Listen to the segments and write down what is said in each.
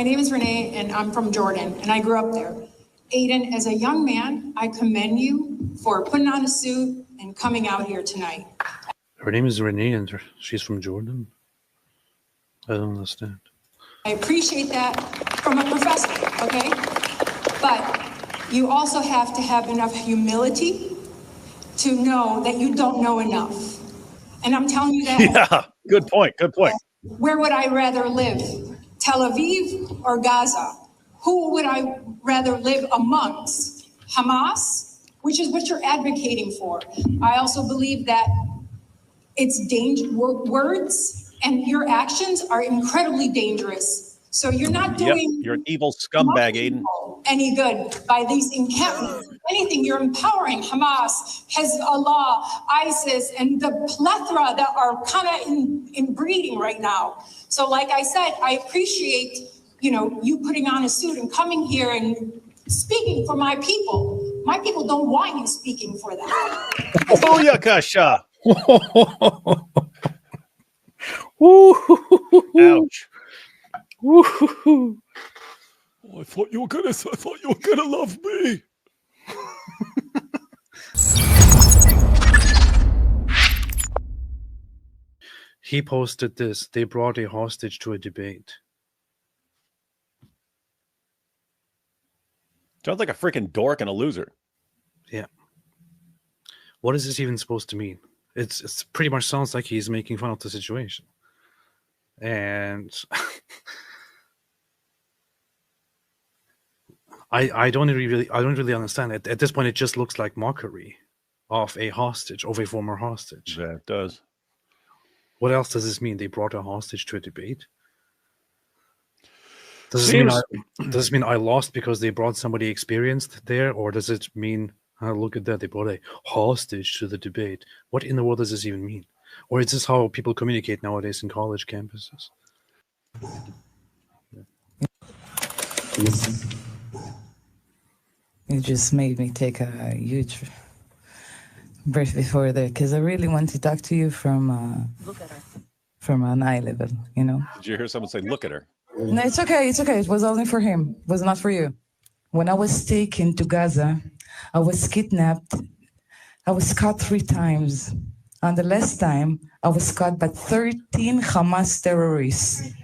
My name is Renee, and I'm from Jordan, and I grew up there. Aiden, as a young man, I commend you for putting on a suit and coming out here tonight. Her name is Renee, and she's from Jordan. I don't understand. I appreciate that from a professor, okay? But you also have to have enough humility to know that you don't know enough. And I'm telling you that. Yeah, good point. Good point. Where would I rather live? Tel Aviv or Gaza? Who would I rather live amongst? Hamas, which is what you're advocating for. I also believe that it's words and your actions are incredibly dangerous. So you're not doing you're an evil scumbag, Aiden. Any good by these encampments. If anything, you're empowering Hamas, Hezbollah, ISIS, and the plethora that are kind of in breeding right now. So like I said, I appreciate, you putting on a suit and coming here and speaking for my people. My people don't want you speaking for them. Booyakasha. Ouch. Oh, I thought you were gonna love me. He posted this. They brought a hostage to a debate. Sounds like a freaking dork and a loser. Yeah. What is this even supposed to mean? It's pretty much sounds like he's making fun of the situation. And I don't really understand it. At this point, it just looks like mockery of a hostage, of a former hostage. Yeah, it does. What else does this mean? They brought a hostage to a debate? Does this mean I lost because they brought somebody experienced there? Or does it mean, look at that, they brought a hostage to the debate? What in the world does this even mean? Or is this how people communicate nowadays in college campuses? You just made me take a huge breath before that, because I really want to talk to you from an eye level, Did you hear someone say, look at her? No, it's okay. It's okay. It was only for him. It was not for you. When I was taken to Gaza, I was kidnapped. I was caught 3 times. And the last time, I was caught by 13 Hamas terrorists.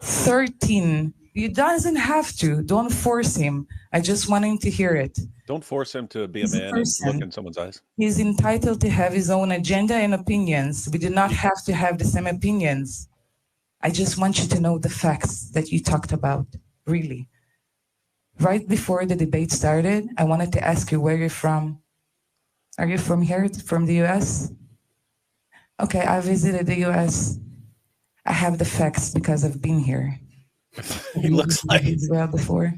13. You doesn't have to. Don't force him. I just want him to hear it. Don't force him to be a man and look in someone's eyes. He's entitled to have his own agenda and opinions. We do not have to have the same opinions. I just want you to know the facts that you talked about, really. Right before the debate started, I wanted to ask you where you're from. Are you from here, from the US? Okay, I visited the US. I have the facts because I've been here. He looks like Israel before.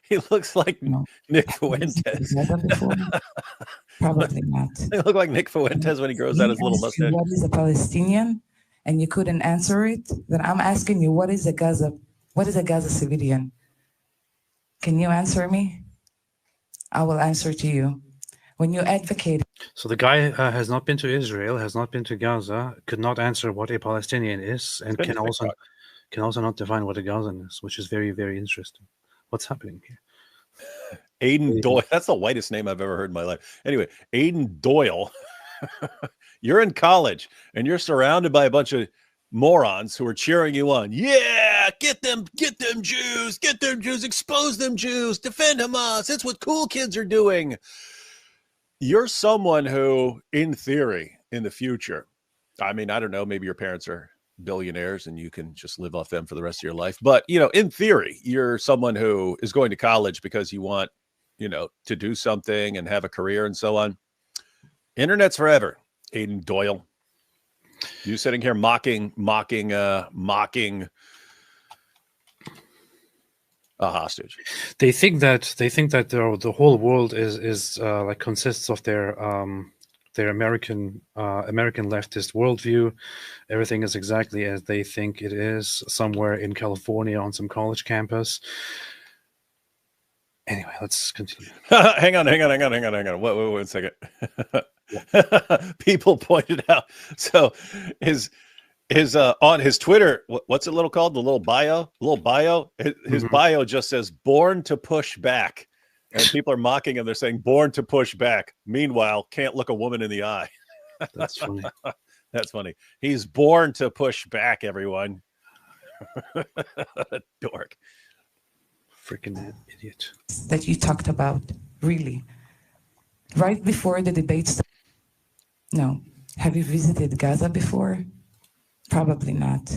He looks like Nick Fuentes. Probably not. They look like Nick Fuentes when he grows out his little mustache. What is a Palestinian? And you couldn't answer it. Then I'm asking you, what is a Gaza civilian? Can you answer me? I will answer to you. When you advocate. So the guy has not been to Israel, has not been to Gaza, could not answer what a Palestinian is, and can also not define what a Gazan is, which is very, very interesting. What's happening here? Aiden Doyle. That's the whitest name I've ever heard in my life. Anyway, Aiden Doyle. You're in college and you're surrounded by a bunch of morons who are cheering you on. Yeah, get them Jews, expose them Jews, defend Hamas. It's what cool kids are doing. You're someone who, in theory, in the future, I mean, I don't know, maybe your parents are billionaires and you can just live off them for the rest of your life. But, in theory, you're someone who is going to college because you want, to do something and have a career and so on. Internet's forever, Aiden Doyle. You sitting here mocking a hostage. They think that the whole world is like consists of their American leftist worldview. Everything is exactly as they think it is somewhere in California on some college campus. Anyway, let's continue. Hang on. Wait 1 second. People pointed out. So His on his Twitter, what's it little called? The little bio? His bio just says "born to push back," and people are mocking him. They're saying "born to push back." Meanwhile, can't look a woman in the eye. That's funny. That's funny. He's born to push back, everyone. Dork. Freaking idiot. That you talked about, really. Right before the debates. No. Have you visited Gaza before? Probably not.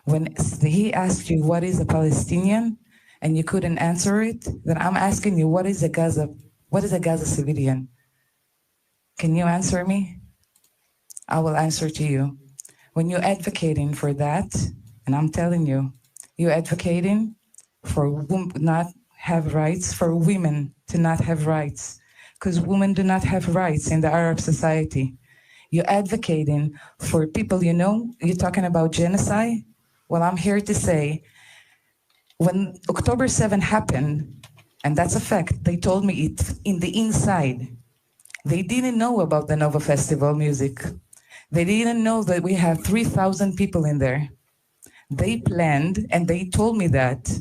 When he asked you what is a Palestinian and you couldn't answer it, then I'm asking you what is a Gaza civilian? Can you answer me? I will answer to you. When you're advocating for that, and I'm telling you, you're advocating for not have rights, for women to not have rights, because women do not have rights in the Arab society. You're advocating for people, you're talking about genocide. Well, I'm here to say, when October 7 happened, and that's a fact, they told me it in the inside. They didn't know about the Nova Festival music. They didn't know that we have 3,000 people in there. They planned, and they told me that,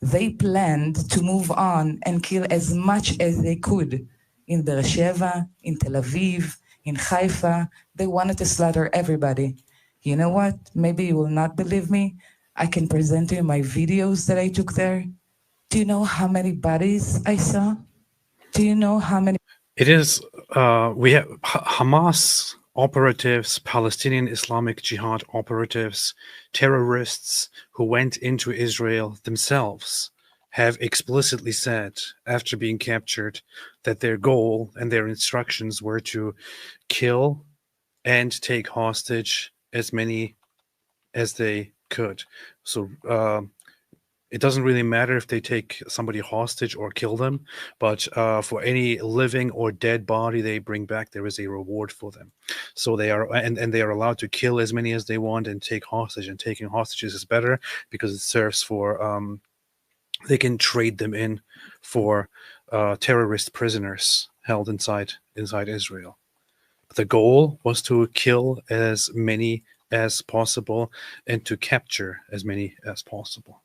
they planned to move on and kill as much as they could in Beersheba, in Tel Aviv, in Haifa. They wanted to slaughter everybody. You know what? Maybe you will not believe me. I can present you my videos that I took there. Do you know how many bodies I saw? Do you know how many? It is, we have Hamas operatives, Palestinian Islamic Jihad operatives, terrorists who went into Israel themselves have explicitly said, after being captured, that their goal and their instructions were to kill and take hostage as many as they could. So it doesn't really matter if they take somebody hostage or kill them, but for any living or dead body they bring back, there is a reward for them. So they are, and they are allowed to kill as many as they want and take hostage. And taking hostages is better because it serves for they can trade them in for terrorist prisoners held inside Israel. The goal was to kill as many as possible and to capture as many as possible.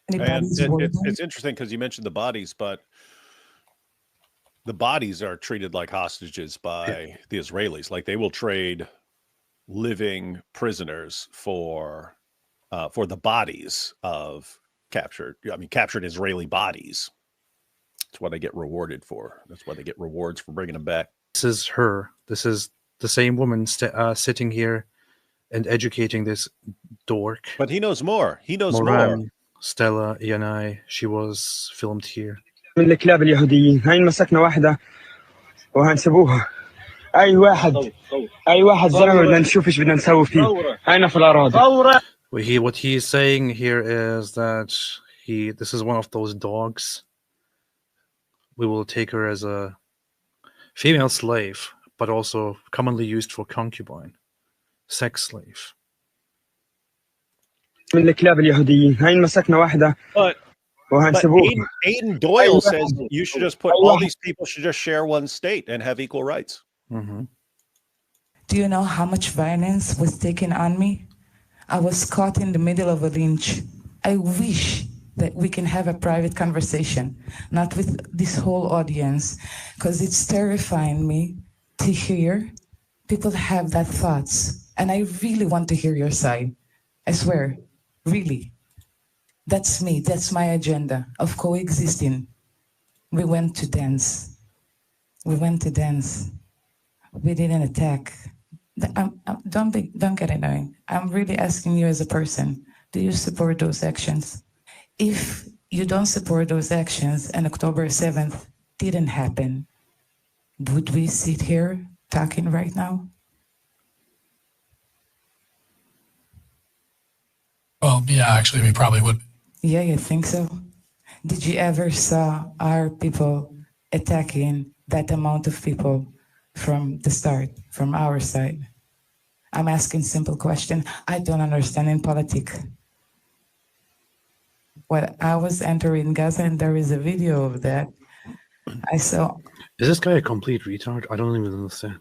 And it's interesting because you mentioned the bodies, but the bodies are treated like hostages by the Israelis. Like they will trade living prisoners for the bodies of captured Israeli bodies. That's what they get rewarded for. That's why they get rewards for bringing them back. This is her. This is the same woman sitting here and educating this dork. But he knows more. He knows Moran more. Stella Yanai. She was filmed here. من الكلاب اليهوديين هاي مسكنا واحدة وهنسيبوها أي واحد زلمة بدنا نشوف إيش بدنا نسوي فيه هاينا في الأراضي. What he is saying here is that this is one of those dogs. We will take her as a female slave, but also commonly used for concubine, sex slave. من الكلاب اليهوديين هاي مسكنا واحدة وهنسيبوها. Aiden Doyle says you should just put all these people should just share one state and have equal rights. Mm-hmm. Do you know how much violence was taken on me? I was caught in the middle of a lynch. I wish that we can have a private conversation, not with this whole audience, because it's terrifying me to hear people have that thoughts. And I really want to hear your side. I swear, really. That's me, that's my agenda of coexisting. We went to dance. We didn't attack. Don't get annoying. I'm really asking you as a person, do you support those actions? If you don't support those actions and October 7th didn't happen, would we sit here talking right now? Well, yeah, actually, we probably would. Yeah, you think so? Did you ever saw our people attacking that amount of people from the start, from our side? I'm asking simple question. I don't understand in politics. When I was entering Gaza, and there is a video of that, I saw. Is this guy a complete retard? I don't even understand.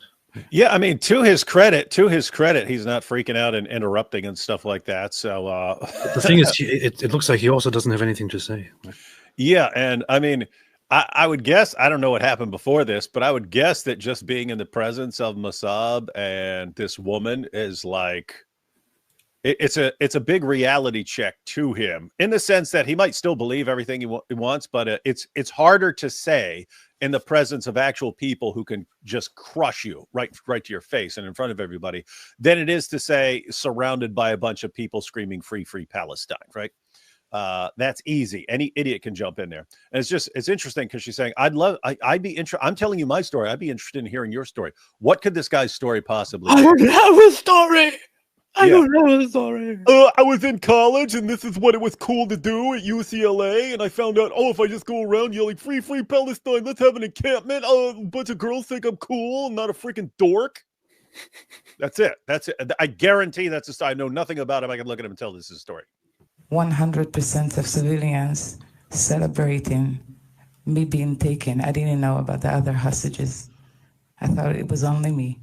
Yeah, I mean, to his credit, he's not freaking out and interrupting and stuff like that. So the thing is, it looks like he also doesn't have anything to say. Yeah, and I mean, I would guess, I don't know what happened before this, but I would guess that just being in the presence of Mossab and this woman is like, it's a big reality check to him, in the sense that he might still believe everything he wants, but it's harder to say in the presence of actual people who can just crush you right to your face and in front of everybody than it is to say surrounded by a bunch of people screaming free Palestine, right? That's easy. Any idiot can jump in there. And it's interesting because she's saying, I'd be interested. I'm telling you my story. I'd be interested in hearing your story. What could this guy's story possibly be? I don't have a story. I was in college, and this is what it was cool to do at UCLA. And I found out, if I just go around yelling "Free Palestine," let's have an encampment. A bunch of girls think I'm cool. I'm not a freaking dork. That's it. I guarantee that's a story. I know nothing about him. I can look at him and tell this is a story. 100% of civilians celebrating me being taken. I didn't know about the other hostages. I thought it was only me.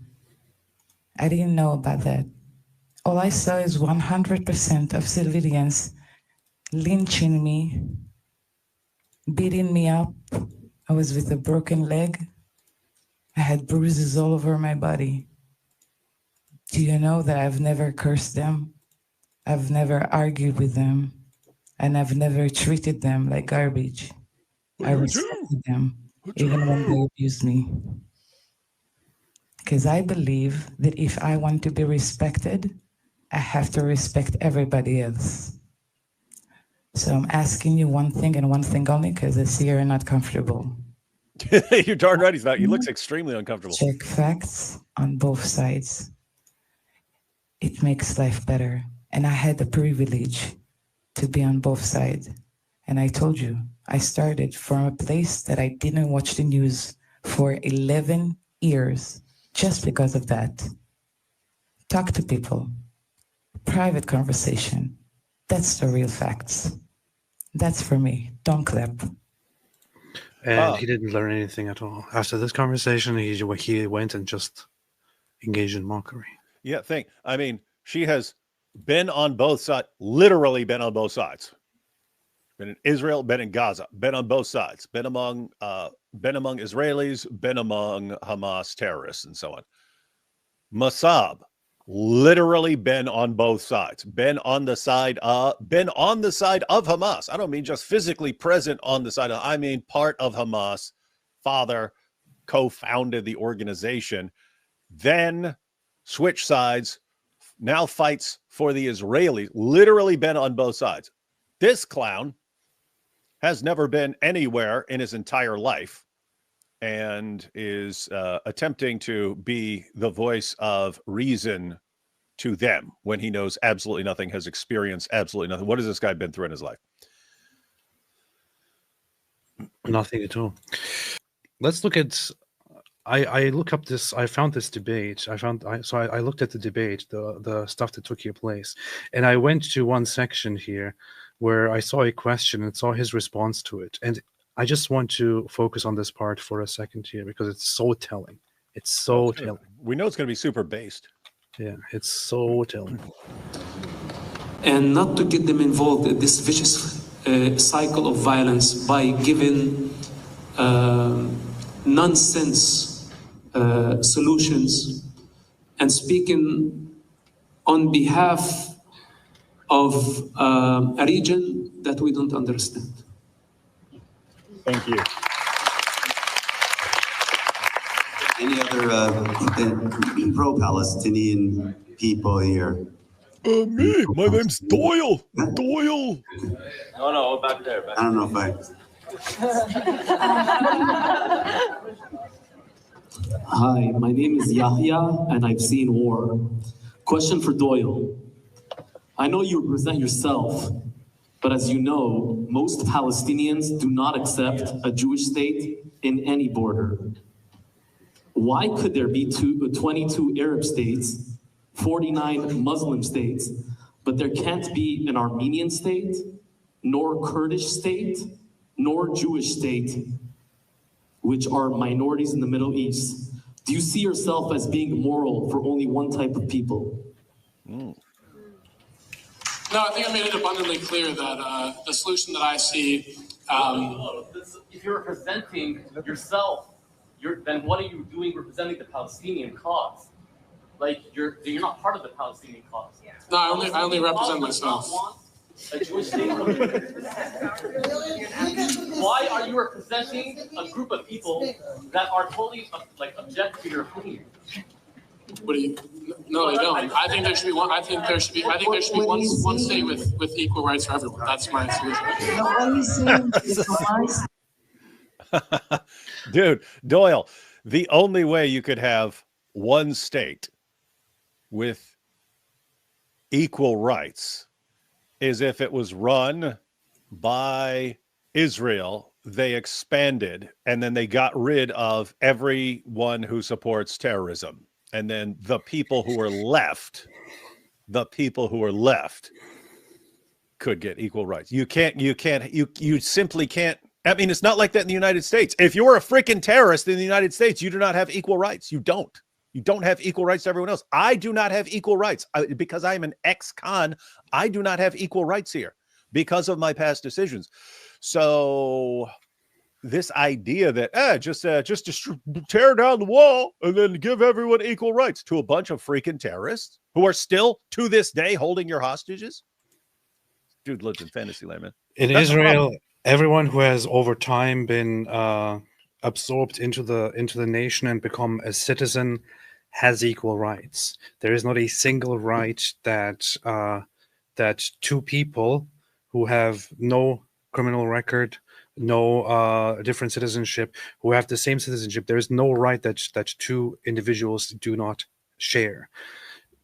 I didn't know about that. All I saw is 100% of civilians lynching me, beating me up. I was with a broken leg. I had bruises all over my body. Do you know that I've never cursed them? I've never argued with them, and I've never treated them like garbage. I respected them, even when they abused me. Because I believe that if I want to be respected, I have to respect everybody else. So I'm asking you one thing and one thing only, because I see you're not comfortable. You're darn right he's not. He looks extremely uncomfortable. Check facts on both sides. It makes life better. And I had the privilege to be on both sides. And I told you, I started from a place that I didn't watch the news for 11 years just because of that. Talk to people. Private conversation. That's the real facts. That's for me. Don't clap. And he didn't learn anything at all. After this conversation, he went and just engaged in mockery. Yeah, I mean, she has been on both sides, literally been on both sides. Been in Israel, been in Gaza, been on both sides, been among Israelis, been among Hamas terrorists, and so on. Mossab, literally been on both sides, been on the side of Hamas. I don't mean just physically present on the side of, I mean part of Hamas, father, co-founded the organization, then switch sides, now fights for the Israelis, literally been on both sides. This clown has never been anywhere in his entire life and is attempting to be the voice of reason to them when he knows absolutely nothing, has experienced absolutely nothing. What has this guy been through in his life? Nothing at all. Let's look at, I found this debate. I looked at the debate, the stuff that took here place. And I went to one section here where I saw a question and saw his response to it. And I just want to focus on this part for a second here because it's so telling. It's so telling. We know it's going to be super based. Yeah, it's so telling. And not to get them involved in this vicious cycle of violence by giving nonsense solutions and speaking on behalf of a region that we don't understand. Thank you. Any other pro-Palestinian people here? Me. My name's Doyle. Doyle. No, back there. I don't know if I... Hi, my name is Yahya, and I've seen war. Question for Doyle. I know you represent yourself, but as you know, most Palestinians do not accept a Jewish state in any border. Why could there be 22 Arab states, 49 Muslim states, but there can't be an Armenian state, nor Kurdish state, nor Jewish state, which are minorities in the Middle East? Do you see yourself as being moral for only one type of people? No, I think I made it abundantly clear that the solution that I see. If you're representing yourself, then what are you doing representing the Palestinian cause? Like you're not part of the Palestinian cause. No, I only represent myself. A Jewish state. Why are you representing a group of people that are totally object to your opinion? What do you? No, they don't. I think there should be one. I think there should be one state with equal rights for everyone. That's my solution. Dude, Doyle, the only way you could have one state with equal rights is if it was run by Israel, they expanded, and then they got rid of everyone who supports terrorism. And then the people who are left could get equal rights. You simply can't. I mean, it's not like that in the United States. If you're a freaking terrorist in the United States, you do not have equal rights. You don't have equal rights to everyone else. I do not have equal rights because I am an ex-con. I do not have equal rights here because of my past decisions. So this idea that just tear down the wall and then give everyone equal rights to a bunch of freaking terrorists who are still to this day holding your hostages. Dude lives in fantasy land, man. In Israel, everyone who has over time been absorbed into the nation and become a citizen has equal rights. There is not a single right that two people who have no criminal record, no different citizenship, who have the same citizenship, there is no right that two individuals do not share.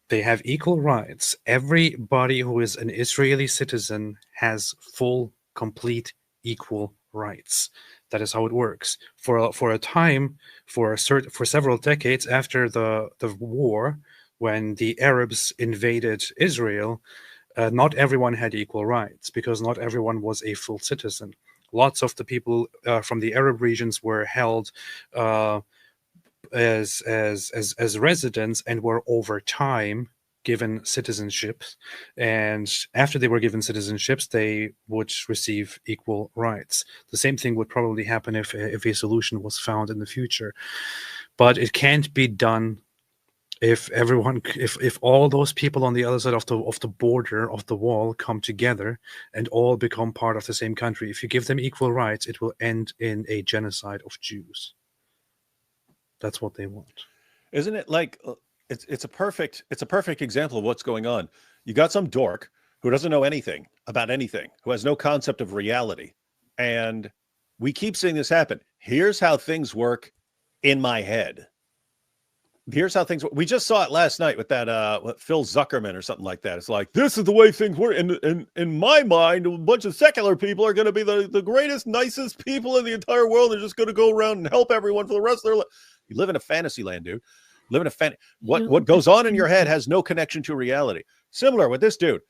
They have equal rights. Everybody who is an Israeli citizen has full, complete, equal rights. That is how it works. For a time, for several decades after the war, when the Arabs invaded Israel, not everyone had equal rights because not everyone was a full citizen. Lots of the people from the Arab regions were held as residents and were over time given citizenships, and after they were given citizenships, they would receive equal rights. The same thing would probably happen if a solution was found in the future, but it can't be done if all those people on the other side of the border of the wall come together and all become part of the same country. If you give them equal rights, it will end in a genocide of Jews. That's what they want. Isn't it like? It's a perfect example of what's going on. You got some dork who doesn't know anything about anything, who has no concept of reality. And we keep seeing this happen. Here's how things work in my head. Here's how things work. We just saw it last night with that Phil Zuckerman or something like that. It's like, this is the way things work. In my mind, a bunch of secular people are going to be the greatest, nicest people in the entire world. They're just going to go around and help everyone for the rest of their life. You live in a fantasy land, dude. What goes on in your head has no connection to reality. Similar with this dude.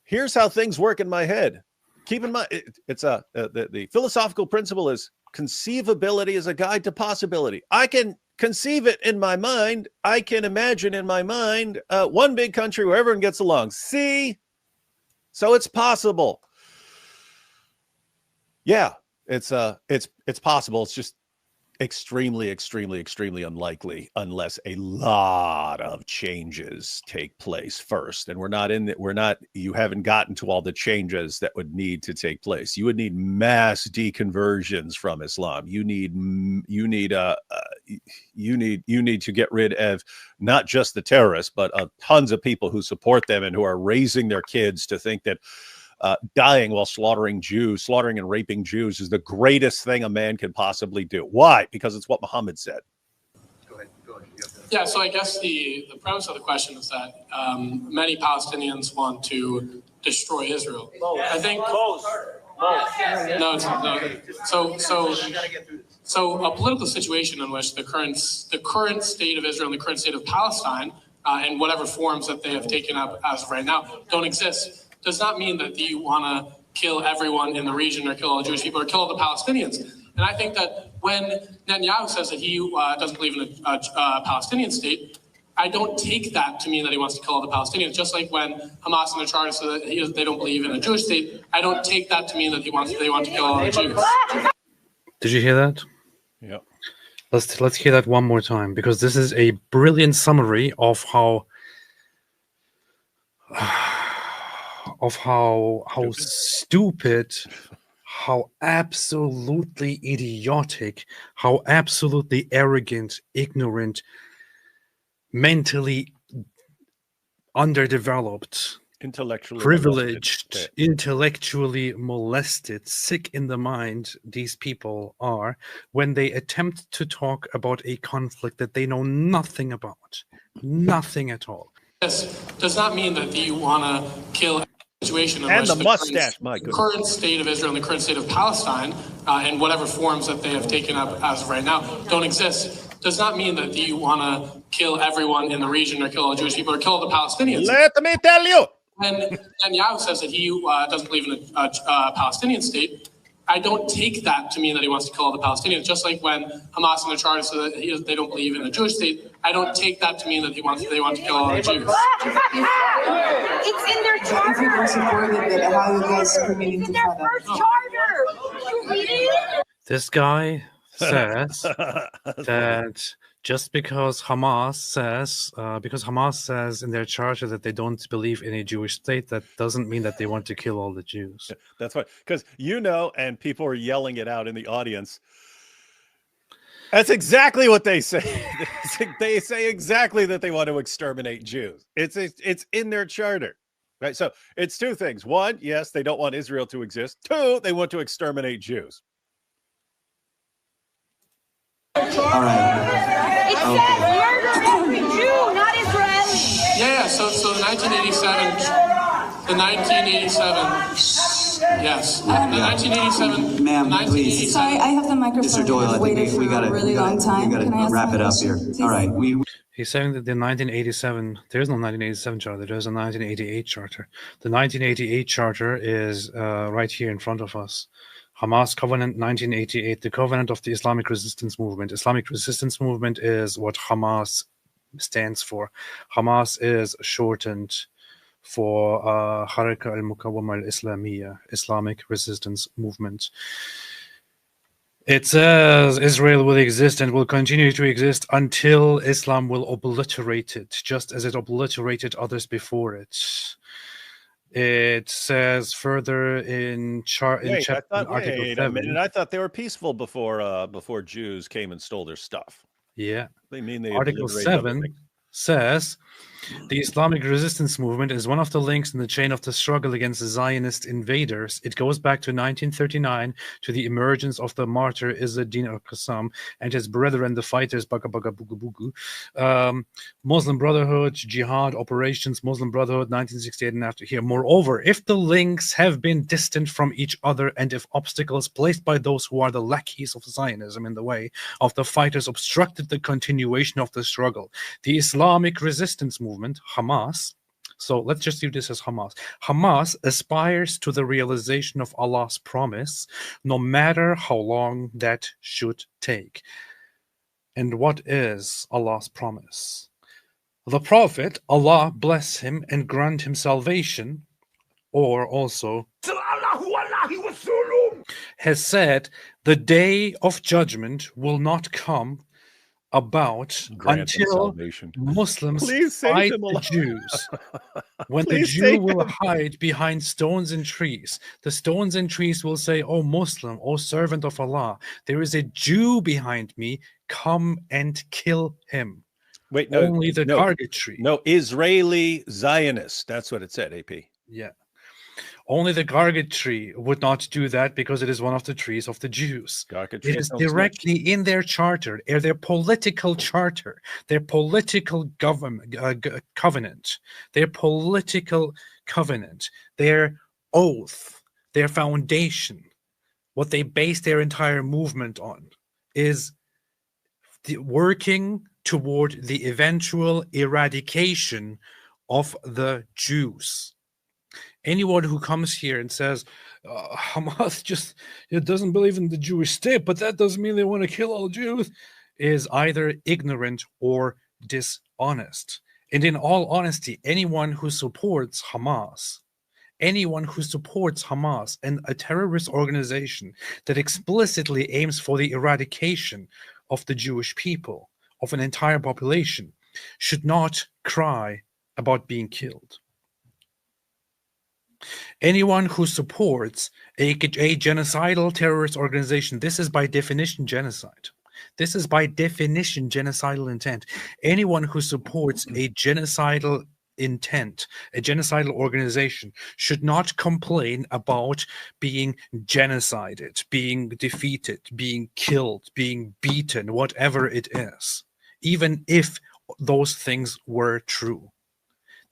Here's how things work in my head. Keep in mind, the philosophical principle is conceivability is a guide to possibility. I can conceive it in my mind. I can imagine in my mind one big country where everyone gets along. See? So it's possible. Yeah, it's possible. It's just extremely unlikely unless a lot of changes take place first. And you haven't gotten to all the changes that would need to take place. You would need mass deconversions from Islam. You need to get rid of not just the terrorists, but tons of people who support them and who are raising their kids to think that dying while slaughtering and raping Jews is the greatest thing a man can possibly do. Why? Because it's what Muhammad said. Go ahead. Yeah, so I guess the premise of the question is that many Palestinians want to destroy Israel. I think So a political situation in which the current state of Israel and the current state of Palestine, and whatever forms that they have taken up as of right now, don't exist, does not mean that you want to kill everyone in the region or kill all Jewish people or kill all the Palestinians. And I think that when Netanyahu says that he doesn't believe in a Palestinian state, I don't take that to mean that he wants to kill all the Palestinians. Just like when Hamas in the charter says that they don't believe in a Jewish state, I don't take that to mean that they want to kill all the Jews. Did you hear that? Yeah. Let's hear that one more time, because this is a brilliant summary of how stupid, how absolutely idiotic, how absolutely arrogant, ignorant, mentally underdeveloped, Intellectually privileged, molested. intellectually molested, sick in the mind these people are when they attempt to talk about a conflict that they know nothing about. Nothing at all. This does not mean that you want to kill situation in And which the mustache, my goodness. current state of Israel and the current state of Palestine, in whatever forms that they have taken up as of right now, don't exist. Does not mean that you want to kill everyone in the region or kill all Jewish people or kill all the Palestinians. Let me tell you. When Netanyahu says that he doesn't believe in a Palestinian state, I don't take that to mean that he wants to kill all the Palestinians. Just like when Hamas in the charter says that they don't believe in a Jewish state, I don't take that to mean that they want to kill all the Jews. It's in their charter. If you don't support it, then how are you guys committing to their first charter? You read it? This guy says that just because Hamas says in their charter that they don't believe in a Jewish state, that doesn't mean that they want to kill all the Jews. That's right. Because and people are yelling it out in the audience. That's exactly what they say. They say exactly that they want to exterminate Jews. It's in their charter. Right. So it's two things. One, yes, they don't want Israel to exist. Two, they want to exterminate Jews. All right. It says murder every Jew, not Israeli. Yeah. So the 1987. Yes. The 1987. Ma'am, please. Sorry, I have the microphone. Mr. Doyle, I think we got to really long time. We got to wrap it up here. All right. He's saying that the 1987, there is no 1987 charter, there's a 1988 charter. The 1988 charter is right here in front of us. Hamas Covenant 1988, the Covenant of the Islamic Resistance Movement. Islamic Resistance Movement is what Hamas stands for. Hamas is shortened for Haraka al-Muqawwama al-Islamiyya, Islamic Resistance Movement. It says Israel will exist and will continue to exist until Islam will obliterate it, just as it obliterated others before it. It says further in Article 7. A minute. I thought they were peaceful before Jews came and stole their stuff. Yeah. They mean they Article 7 says the Islamic Resistance Movement is one of the links in the chain of the struggle against Zionist invaders. It goes back to 1939 to the emergence of the martyr Izz-ad-Din al-Qassam and his brethren, the fighters Baga Baga Bugu Bugu, Muslim Brotherhood, Jihad operations, Muslim Brotherhood, 1968 and after here. Moreover, if the links have been distant from each other and if obstacles placed by those who are the lackeys of Zionism in the way of the fighters obstructed the continuation of the struggle, the Islamic Resistance Movement, Hamas, so let's just do this as Hamas. Hamas aspires to the realization of Allah's promise, no matter how long that should take. And what is Allah's promise? The Prophet, Allah bless him and grant him salvation, or also has said, the day of judgment will not come about until Muslims fight the Jews. When the Jew will hide behind stones and trees, the stones and trees will say, "O Muslim, O servant of Allah, there is a Jew behind me, come and kill him." Wait, no, only the target tree. No, Israeli Zionist. That's what it said, AP. Yeah. Only the Garget tree would not do that because it is one of the trees of the Jews. It is directly in their charter, their political charter, their political government covenant, their political covenant, their oath, their foundation. What they base their entire movement on is working toward the eventual eradication of the Jews. Anyone who comes here and says Hamas just doesn't believe in the Jewish state, but that doesn't mean they want to kill all Jews, is either ignorant or dishonest. And in all honesty, anyone who supports Hamas, and a terrorist organization that explicitly aims for the eradication of the Jewish people, of an entire population, should not cry about being killed. Anyone who supports a genocidal terrorist organization, this is by definition genocide. This is by definition genocidal intent. Anyone who supports a genocidal intent, a genocidal organization, should not complain about being genocided, being defeated, being killed, being beaten, whatever it is, even if those things were true.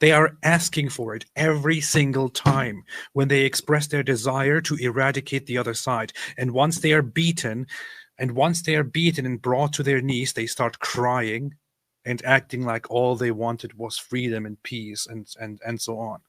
They are asking for it every single time when they express their desire to eradicate the other side. And once they are beaten, and brought to their knees, they start crying and acting like all they wanted was freedom and peace and so on.